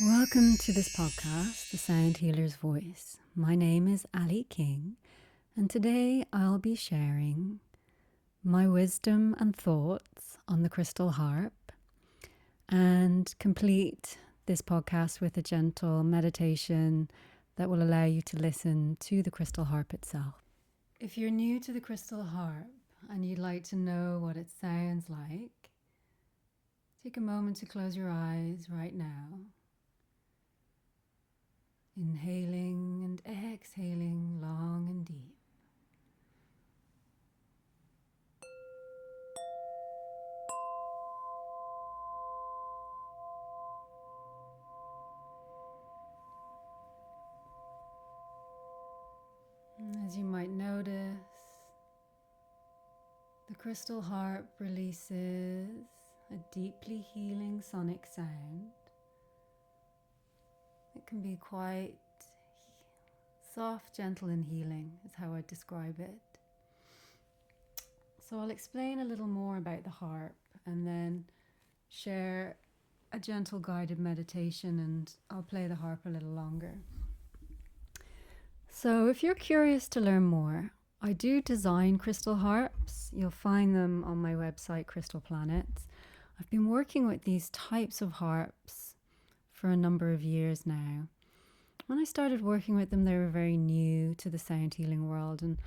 Welcome to this podcast, The Sound Healer's Voice. My name is Ali King, and today I'll be sharing my wisdom and thoughts on the Crystal Harp and complete this podcast with a gentle meditation that will allow you to listen to the Crystal Harp itself. If you're new to the Crystal Harp and you'd like to know what it sounds like, take a moment to close your eyes right now. Inhaling and exhaling long and deep. As you might notice, the Crystal Harp releases a deeply healing sonic sound. It can be quite soft, gentle and healing is how I'd describe it. So I'll explain a little more about the harp and then share a gentle guided meditation, and I'll play the harp a little longer. So if you're curious to learn more, I do design crystal harps. You'll find them on my website, Crystal Planets. I've been working with these types of harps for a number of years now. When I started working with them, they were very new to the sound healing world, and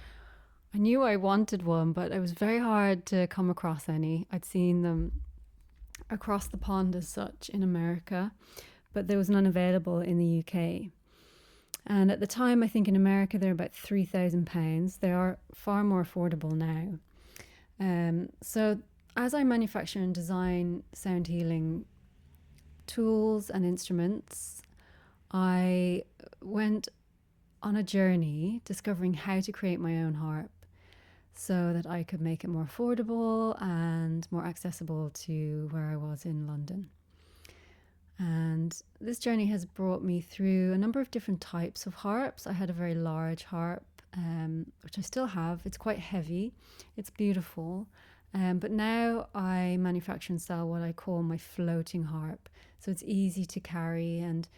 I knew I wanted one, but it was very hard to come across any. I'd seen them across the pond as such in America, but there was none available in the UK. And at the time, I think in America, they're about £3,000. They are far more affordable now. So as I manufacture and design sound healing tools and instruments, I went on a journey discovering how to create my own harp so that I could make it more affordable and more accessible to where I was in London. And this journey has brought me through a number of different types of harps. I had a very large harp, which I still have. It's quite heavy. It's beautiful. But now I manufacture and sell what I call my floating harp. So it's easy to carry, and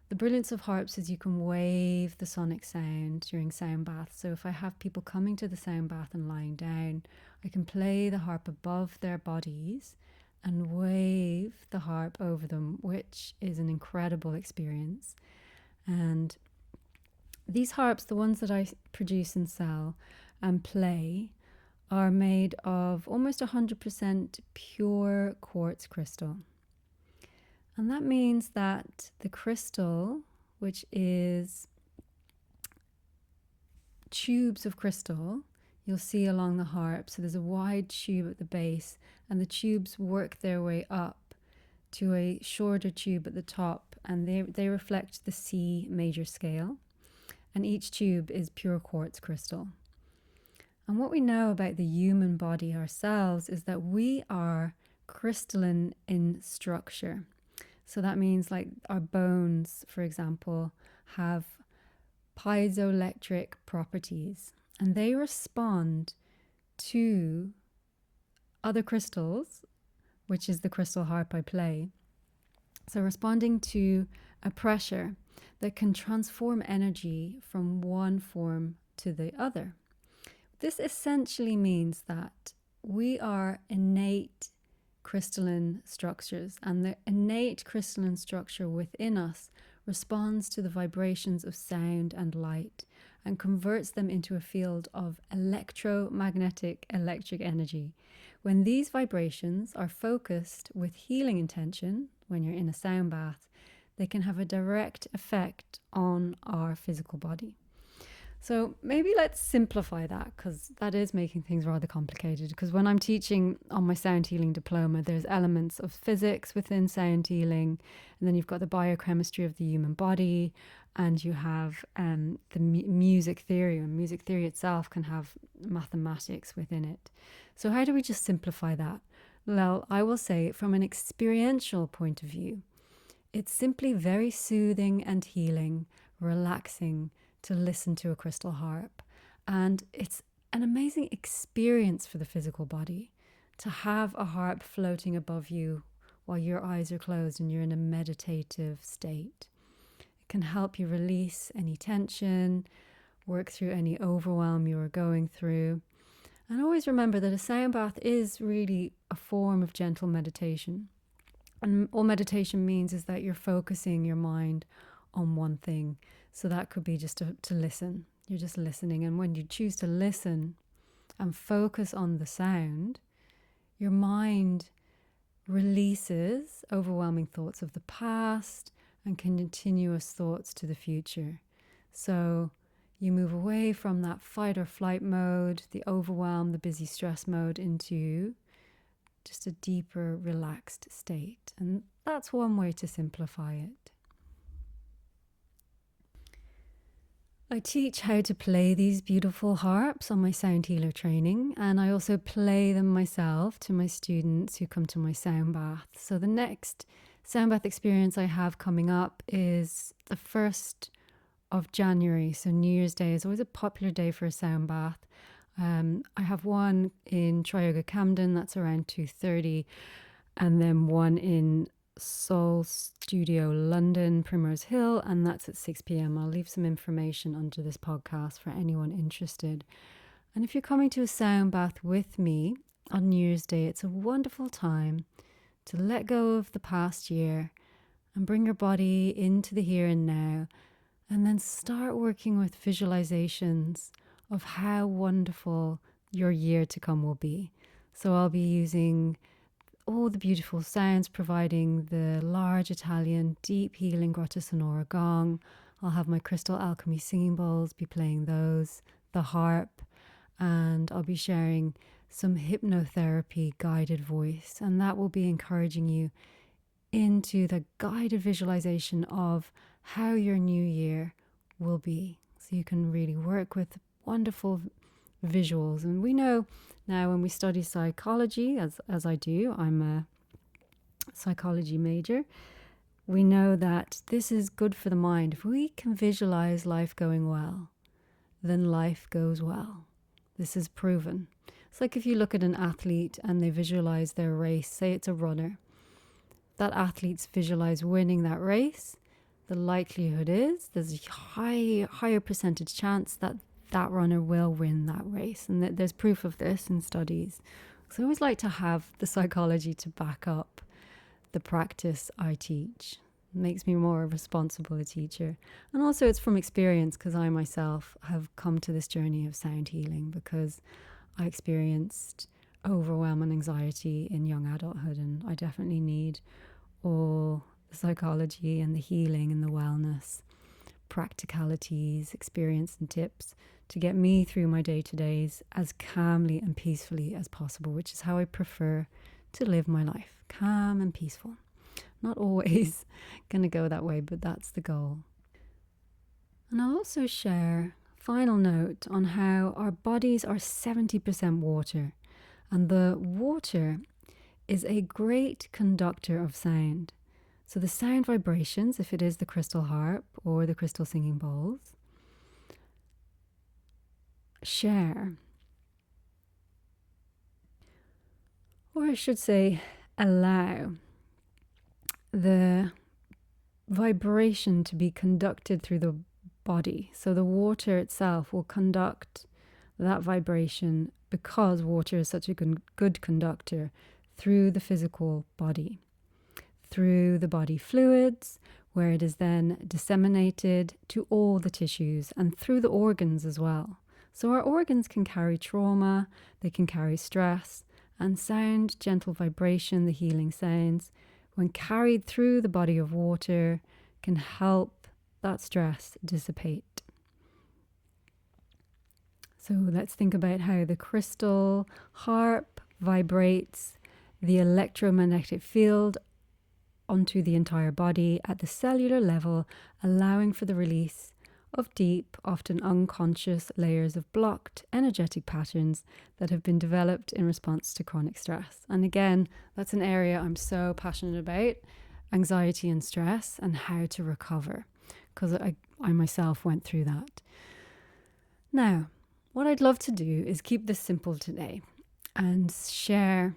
the brilliance of harps is you can wave the sonic sound during sound baths. So if I have people coming to the sound bath and lying down, I can play the harp above their bodies and wave the harp over them, which is an incredible experience. And these harps, the ones that I produce and sell and play, are made of almost 100% pure quartz crystal. And that means that the crystal, which is tubes of crystal, you'll see along the harp. So there's a wide tube at the base, and the tubes work their way up to a shorter tube at the top, and they reflect the C major scale. And each tube is pure quartz crystal. And what we know about the human body ourselves is that we are crystalline in structure. So that means like our bones, for example, have piezoelectric properties, and they respond to other crystals, which is the crystal harp I play. So responding to a pressure that can transform energy from one form to the other. This essentially means that we are innate crystalline structures, and the innate crystalline structure within us responds to the vibrations of sound and light and converts them into a field of electromagnetic electric energy. When these vibrations are focused with healing intention, when you're in a sound bath, they can have a direct effect on our physical body. So maybe let's simplify that, because that is making things rather complicated. Because when I'm teaching on my sound healing diploma, there's elements of physics within sound healing, and then you've got the biochemistry of the human body, and you have the music theory, and music theory itself can have mathematics within it. So how do we just simplify that? Well, I will say from an experiential point of view, it's simply very soothing and healing, relaxing, to listen to a crystal harp. And it's an amazing experience for the physical body to have a harp floating above you while your eyes are closed and you're in a meditative state. It can help you release any tension, work through any overwhelm you are going through. And always remember that a sound bath is really a form of gentle meditation. And all meditation means is that you're focusing your mind on one thing. So that could be just to listen. You're just listening. And when you choose to listen and focus on the sound, your mind releases overwhelming thoughts of the past and continuous thoughts to the future. So you move away from that fight or flight mode, the overwhelm, the busy stress mode, into just a deeper, relaxed state. And that's one way to simplify it. I teach how to play these beautiful harps on my sound healer training, and I also play them myself to my students who come to my sound bath. So the next sound bath experience I have coming up is the 1st of January. So New Year's Day is always a popular day for a sound bath. I have one in Tryoga Camden, that's around 2:30, and then one in Soul Studio London, Primrose Hill, and that's at 6 p.m. I'll leave some information under this podcast for anyone interested. And if you're coming to a sound bath with me on New Year's Day, it's a wonderful time to let go of the past year and bring your body into the here and now, and then start working with visualizations of how wonderful your year to come will be. So I'll be using all the beautiful sounds, providing the large Italian deep healing grotto sonora gong. I'll have my crystal alchemy singing bowls, be playing those, the harp, and I'll be sharing some hypnotherapy guided voice, and that will be encouraging you into the guided visualization of how your new year will be. So you can really work with wonderful visuals. And we know now when we study psychology, as I do, I'm a psychology major, we know that this is good for the mind. If we can visualize life going well, then life goes well. This is proven. It's like if you look at an athlete and they visualize their race, say it's a runner, that athletes visualize winning that race, the likelihood is there's a higher percentage chance that that runner will win that race. And there's proof of this in studies. So I always like to have the psychology to back up the practice I teach. It makes me more responsible a teacher. And also it's from experience, because I myself have come to this journey of sound healing because I experienced overwhelm and anxiety in young adulthood, and I definitely need all the psychology and the healing and the wellness practicalities, experience and tips to get me through my day-to-days as calmly and peacefully as possible, which is how I prefer to live my life, calm and peaceful. Not always going to go that way, but that's the goal. And I'll also share, final note, on how our bodies are 70% water, and the water is a great conductor of sound. So the sound vibrations, if it is the crystal harp or the crystal singing bowls, share, or I should say allow, the vibration to be conducted through the body. So the water itself will conduct that vibration, because water is such a good conductor, through the physical body, through the body fluids, where it is then disseminated to all the tissues, and through the organs as well. So our organs can carry trauma, they can carry stress, and sound, gentle vibration, the healing sounds, when carried through the body of water, can help that stress dissipate. So let's think about how the crystal harp vibrates the electromagnetic field onto the entire body at the cellular level, allowing for the release of deep, often unconscious layers of blocked energetic patterns that have been developed in response to chronic stress. And again, that's an area I'm so passionate about, anxiety and stress, and how to recover, because I myself went through that. Now, what I'd love to do is keep this simple today and share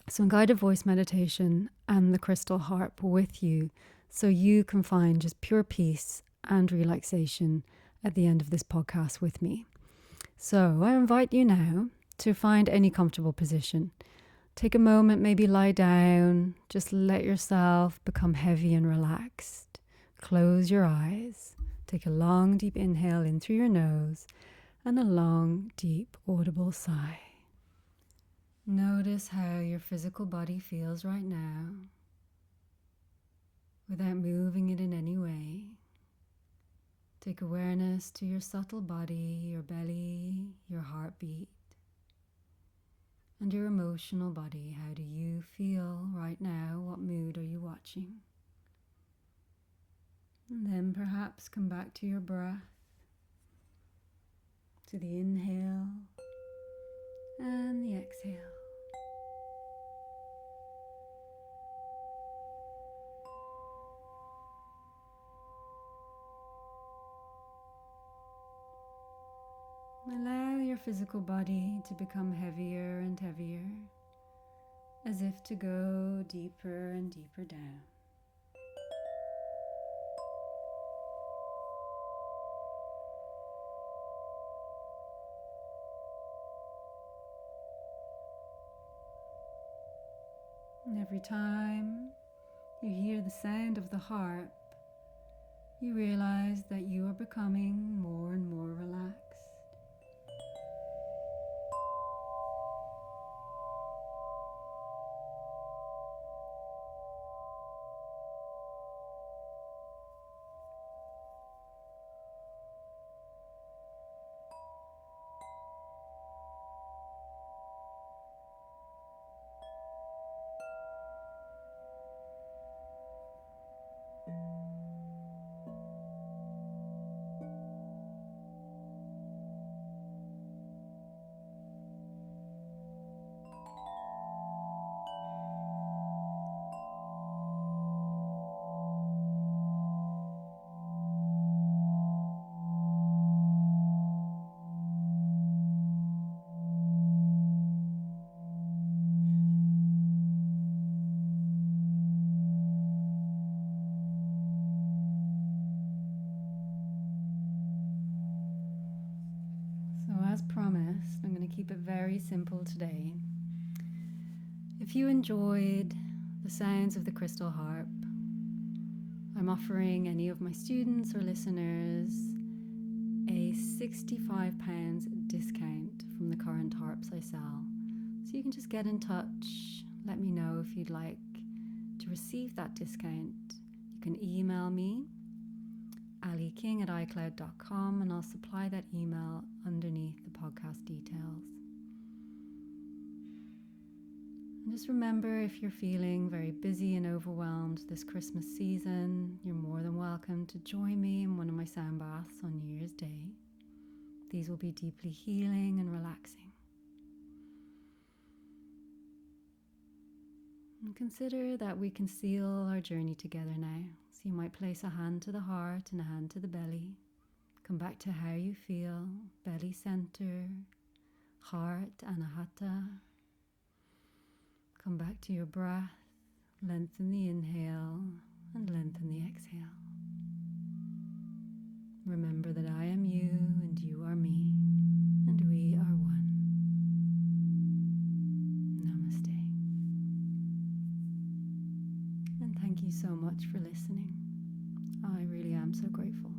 some guided voice meditation and the crystal harp with you so you can find just pure peace and relaxation at the end of this podcast with me. So I invite you now to find any comfortable position. Take a moment, maybe lie down, just let yourself become heavy and relaxed. Close your eyes, take a long deep inhale in through your nose and a long deep audible sigh. Notice how your physical body feels right now without moving it in any way. Take awareness to your subtle body, your belly, your heartbeat, and your emotional body. How do you feel right now? What mood are you watching? And then perhaps come back to your breath, to the inhale and the exhale. Allow your physical body to become heavier and heavier, as if to go deeper and deeper down. And every time you hear the sound of the harp, you realize that you are becoming more and more relaxed. So as promised, I'm going to keep it very simple today. If you enjoyed the sounds of the crystal harp, I'm offering any of my students or listeners a £65 discount from the current harps I sell. So you can just get in touch, let me know if you'd like to receive that discount. You can email me, aliking@icloud.com, and I'll supply that email underneath the podcast details. And just remember, if you're feeling very busy and overwhelmed this Christmas season, you're more than welcome to join me in one of my sound baths on New Year's Day. These will be deeply healing and relaxing. And consider that we can seal our journey together now. So you might place a hand to the heart and a hand to the belly. Come back to how you feel, belly center, heart, anahata. Come back to your breath, lengthen the inhale and lengthen the exhale. Remember that I am you and you are me, and we are one. Namaste. And thank you so much for listening. I really am so grateful.